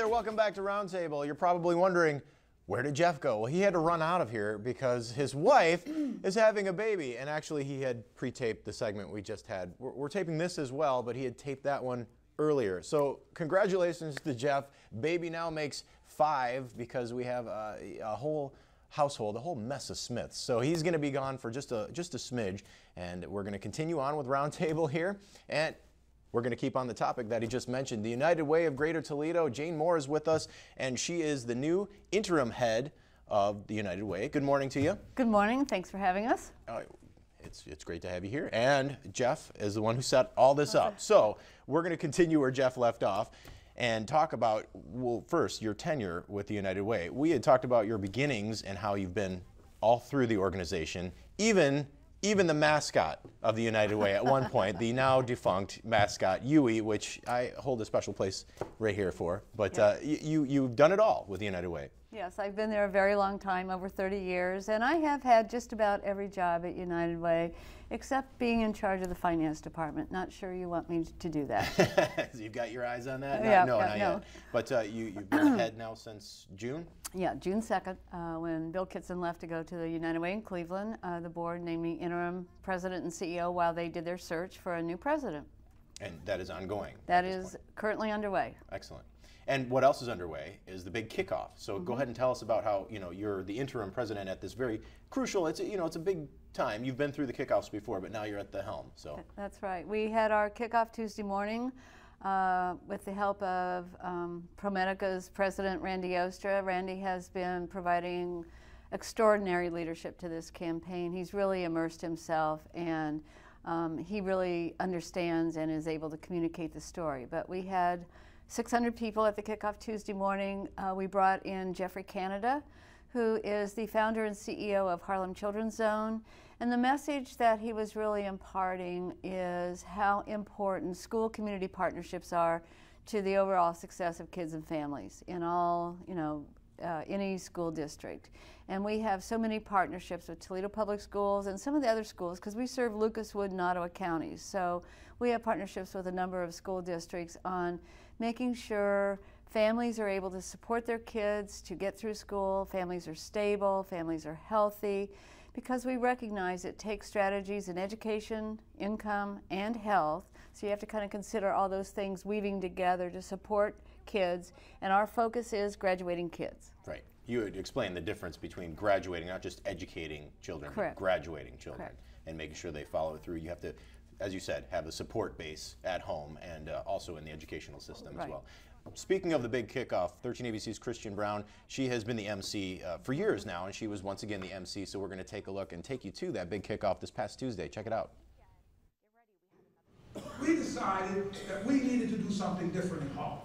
there, welcome back to Roundtable. You're probably wondering, where did Jeff go? Well, he had to run out of here because his wife is having a baby, and actually he had pre-taped the segment we just had. We're taping this as well, but he had taped that one earlier. So congratulations to Jeff. Baby now makes 5 because we have a whole household, a whole mess of Smiths. So he's going to be gone for just a smidge, and we're going to continue on with Roundtable here. And we're going to keep on the topic that he just mentioned. The United Way of Greater Toledo, Jane Moore is with us, and she is the new interim head of the United Way. Good morning to you. Good morning. Thanks for having us. It's great to have you here. And Jeff is the one who set all this up. So we're going to continue where Jeff left off and talk about, well, first, your tenure with the United Way. We had talked about your beginnings and how you've been all through the organization, even the mascot of the United Way at one point, the now defunct mascot, Yui, which I hold a special place right here for. But you've done it all with the United Way. Yes, I've been there a very long time, over 30 years, and I have had just about every job at United Way, except being in charge of the finance department. Not sure you want me to do that. You've got your eyes on that? Yeah, no, not yet. But you've been ahead now since June? Yeah, June 2nd, when Bill Kitson left to go to the United Way in Cleveland, the board named me interim president and CEO while they did their search for a new president. And that is ongoing? That is currently underway. Excellent. And what else is underway is the big kickoff. So go ahead and tell us about how you're the interim president at this very crucial. It's a big time. You've been through the kickoffs before, but now you're at the helm. So that's right. We had our kickoff Tuesday morning with the help of ProMedica's president Randy Ostra. Randy has been providing extraordinary leadership to this campaign. He's really immersed himself, and he really understands and is able to communicate the story. But we had 600 people at the kickoff Tuesday morning. We brought in Jeffrey Canada, who is the founder and CEO of Harlem Children's Zone. And the message that he was really imparting is how important school community partnerships are to the overall success of kids and families in all, any school district. And we have so many partnerships with Toledo Public Schools and some of the other schools, because we serve Lucas, Wood, and Ottawa counties. So we have partnerships with a number of school districts on making sure families are able to support their kids to get through school, families are stable, families are healthy, because we recognize it takes strategies in education, income, and health. So you have to kind of consider all those things weaving together to support kids, and our focus is graduating kids. Right. You would explain the difference between graduating, not just educating children, Correct. But graduating children. Correct. And making sure they follow through. You have to, as you said, have a support base at home and also in the educational system as well. Speaking of the big kickoff, 13 ABC's Christian Brown, she has been the MC for years now, and she was once again the MC, so we're going to take a look and take you to that big kickoff this past Tuesday. Check it out. We decided that we needed to do something different in Harlem.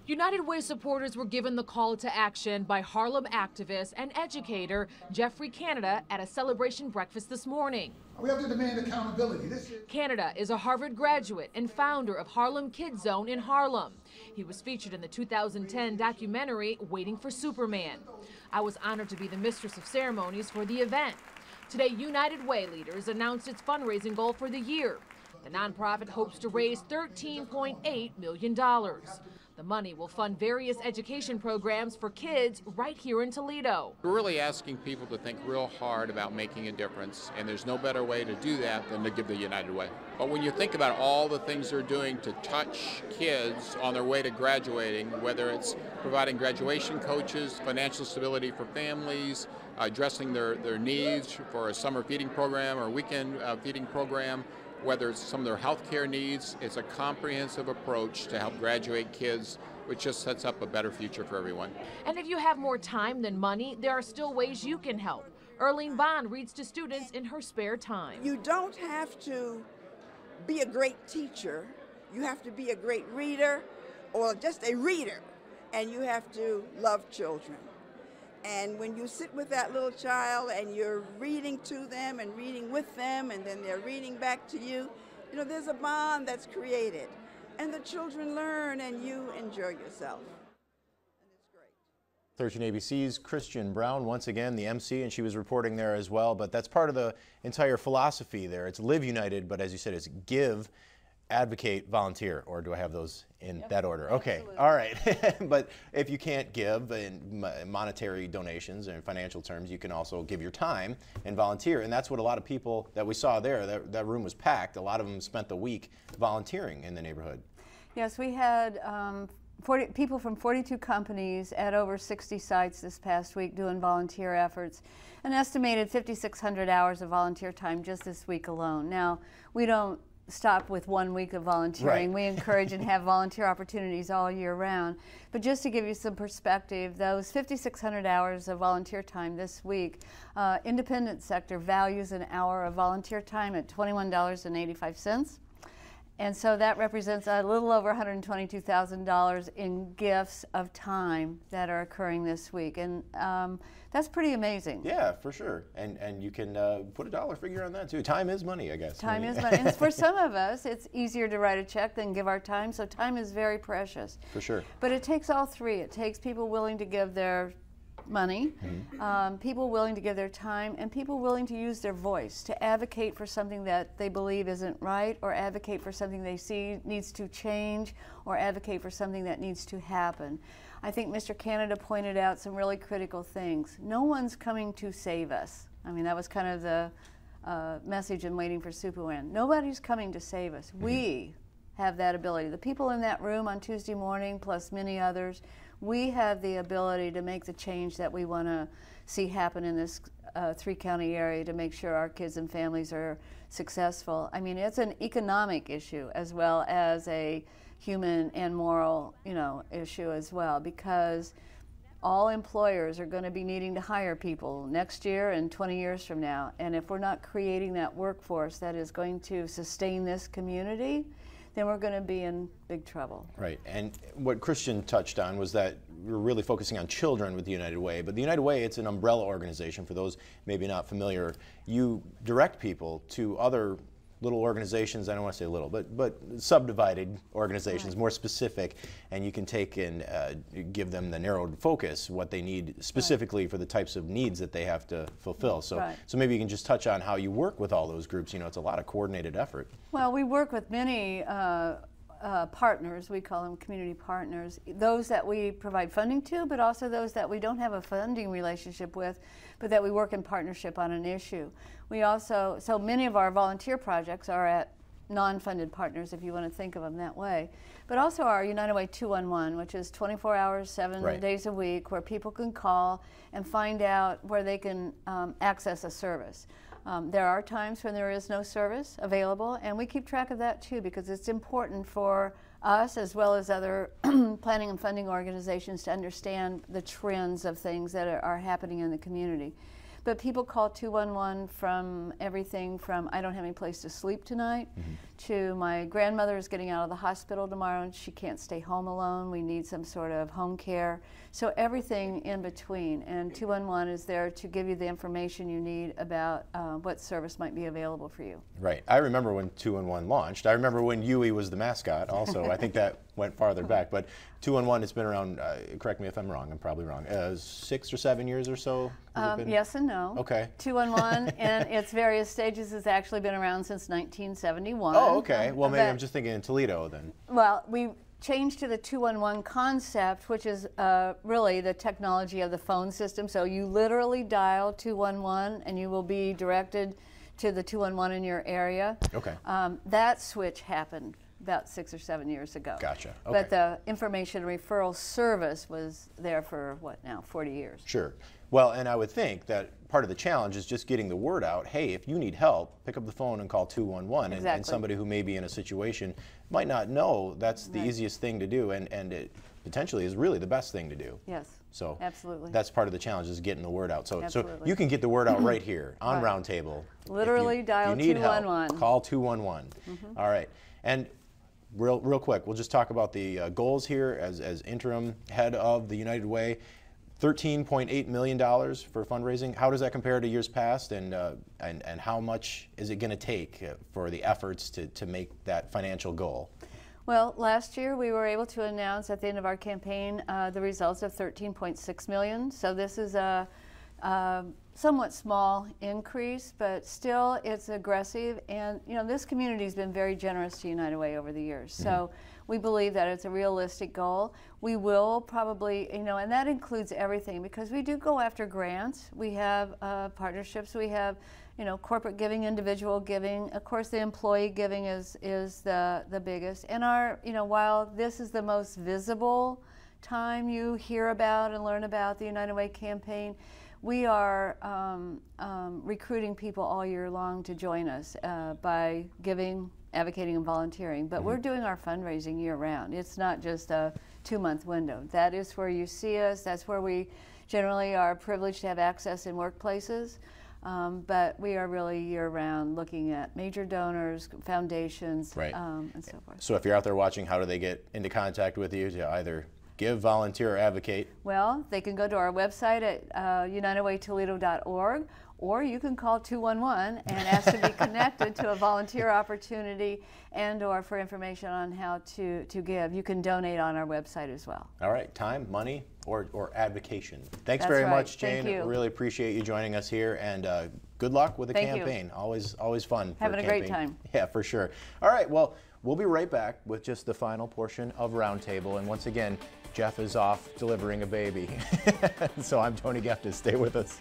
United Way supporters were given the call to action by Harlem activist and educator Jeffrey Canada at a celebration breakfast this morning. We have to demand accountability. Canada is a Harvard graduate and founder of Harlem Kids Zone in Harlem. He was featured in the 2010 documentary Waiting for Superman. I was honored to be the mistress of ceremonies for the event. Today, United Way leaders announced its fundraising goal for the year. The nonprofit hopes to raise $13.8 million. The money will fund various education programs for kids right here in Toledo. We're really asking people to think real hard about making a difference, and there's no better way to do that than to give the United Way. But when you think about all the things they're doing to touch kids on their way to graduating, whether it's providing graduation coaches, financial stability for families, addressing their needs for a summer feeding program or weekend feeding program, whether it's some of their health care needs, it's a comprehensive approach to help graduate kids, which just sets up a better future for everyone. And if you have more time than money, there are still ways you can help. Erlene Bond reads to students in her spare time. You don't have to be a great teacher. You have to be a great reader or just a reader, and you have to love children. And when you sit with that little child and you're reading to them and reading with them, and then they're reading back to you, there's a bond that's created. And the children learn and you enjoy yourself. And it's great. 13 ABC's Christian Brown, once again the MC, and she was reporting there as well. But that's part of the entire philosophy there. It's live united, but as you said, it's give advocate, volunteer, or do I have those in that order? Okay, absolutely. all right. But if you can't give in monetary donations and financial terms, you can also give your time and volunteer. And that's what a lot of people that we saw there, that room was packed. A lot of them spent the week volunteering in the neighborhood. Yes, we had 40 people from 42 companies at over 60 sites this past week doing volunteer efforts. An estimated 5,600 hours of volunteer time just this week alone. Now, we don't stop with 1 week of volunteering. Right. We encourage and have volunteer opportunities all year round. But just to give you some perspective, those 5,600 hours of volunteer time this week, independent sector values an hour of volunteer time at $21.85. And so that represents a little over $122,000 in gifts of time that are occurring this week. And that's pretty amazing. Yeah, for sure. And you can put a dollar figure on that too. Time is money, I guess. Time is money. And for some of us, it's easier to write a check than give our time. So time is very precious. For sure. But it takes all three. It takes people willing to give their money, people willing to give their time, and people willing to use their voice to advocate for something that they believe isn't right, or advocate for something they see needs to change, or advocate for something that needs to happen. I think Mr. Canada pointed out some really critical things. No one's coming to save us. I mean, that was kind of the message in Waiting for Superman. Nobody's coming to save us. We have that ability. The people in that room on Tuesday morning, plus many others, we have the ability to make the change that we want to see happen in this three-county area to make sure our kids and families are successful. I mean, it's an economic issue as well as a human and moral, issue as well, because all employers are going to be needing to hire people next year and 20 years from now. And if we're not creating that workforce that is going to sustain this community, then we're going to be in big trouble. Right, and what Christian touched on was that we're really focusing on children with the United Way, but the United Way, it's an umbrella organization. For those maybe not familiar, you direct people to other little organizations, I don't want to say little, but subdivided organizations, more specific, and you can take and give them the narrowed focus, what they need specifically for the types of needs that they have to fulfill. So, so maybe you can just touch on how you work with all those groups. It's a lot of coordinated effort. Well, we work with many partners, we call them community partners, those that we provide funding to, but also those that we don't have a funding relationship with, but that we work in partnership on an issue. We also, so many of our volunteer projects are at non-funded partners, if you want to think of them that way, but also our United Way 211, which is 24 hours, 7 days a week, where people can call and find out where they can access a service. There are times when there is no service available, and we keep track of that too, because it's important for us as well as other planning and funding organizations to understand the trends of things that are happening in the community. But people call 211 from everything from I don't have any place to sleep tonight to my grandmother is getting out of the hospital tomorrow and she can't stay home alone. We need some sort of home care. So everything in between. And 211 is there to give you the information you need about what service might be available for you. Right. I remember when 211 launched. I remember when Yui was the mascot also. I think that went farther back. But 211 has been around, correct me if I'm wrong, I'm probably wrong, 6 or 7 years or so? Yes and no. Okay. 211 in its various stages has actually been around since 1971. Oh, okay. Well, maybe I'm just thinking in Toledo then. Well, we changed to the 211 concept, which is really the technology of the phone system. So you literally dial 211 and you will be directed to the 211 in your area. Okay. That switch happened about 6 or 7 years ago. Gotcha. Okay. But the information referral service was there for, what now, 40 years. Sure. Well, and I would think that part of the challenge is just getting the word out. Hey, if you need help, pick up the phone and call 211. Exactly. And somebody who may be in a situation might not know that's the easiest thing to do, and it potentially is really the best thing to do. Yes. So absolutely. That's part of the challenge, is getting the word out. So you can get the word out right here on Roundtable. Literally dial 211. Help, call 211. All right. And real quick, we'll just talk about the goals here as interim head of the United Way. $13.8 million for fundraising. How does that compare to years past, and how much is it going to take for the efforts to make that financial goal? Well, last year we were able to announce at the end of our campaign the results of $13.6 million. So this is somewhat small increase, but still it's aggressive. And you know, this community has been very generous to United Way over the years. So we believe that it's a realistic goal. We will probably, you know, and that includes everything, because we do go after grants. We have partnerships. We have, you know, corporate giving, individual giving. Of course, the employee giving is the biggest. And our, you know, while this is the most visible time you hear about and learn about the United Way campaign, we are recruiting people all year long to join us by giving, advocating, and volunteering. But we're doing our fundraising year round. It's not just a 2-month window. That is where you see us. That's where we generally are privileged to have access in workplaces. But we are really year round looking at major donors, foundations, and so forth. So if you're out there watching, how do they get into contact with you to either give, volunteer, or advocate? Well, they can go to our website at unitedwaytoledo.org, or you can call 211 and ask to be connected to a volunteer opportunity and or for information on how to give. You can donate on our website as well. All right, time, money, or advocation. Thanks That's very right. much, Jane. Thank you. Really appreciate you joining us here, and good luck with the Thank you. campaign. Always fun. Having a great time. Yeah, for sure. All right, well, we'll be right back with just the final portion of Roundtable, and once again, Jeff is off delivering a baby. So I'm Tony Geftis. Stay with us.